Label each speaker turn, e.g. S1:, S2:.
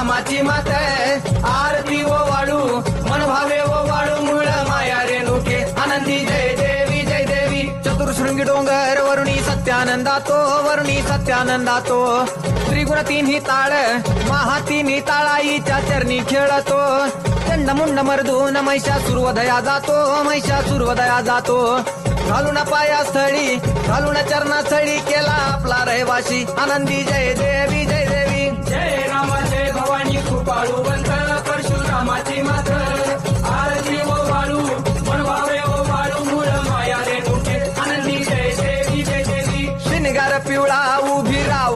S1: परशुरामाची मात आरती ओ वाळू मन भावे ओ वाळू मूळ माया रेणुके आनंदी जय देवी जय देवी चतुर्शृंगी डोंगर वरुणी सत्यानंदातो वरुणी सत्यानंदातो त्रिगुण तिन्ही ताळ महा तिन्ही ताळाईच्या चरणी खेळतो चंड मुंड मर्दून महिषासुरवधया जातो महिषासुरवधया जातो घालून पायास्थळी घालून चरणास्थळी केला आपला रहिवाशी आनंदी जय देवी जय देवी
S2: जय राम जय भवानी कृपाळू बंत परशुरामाची मात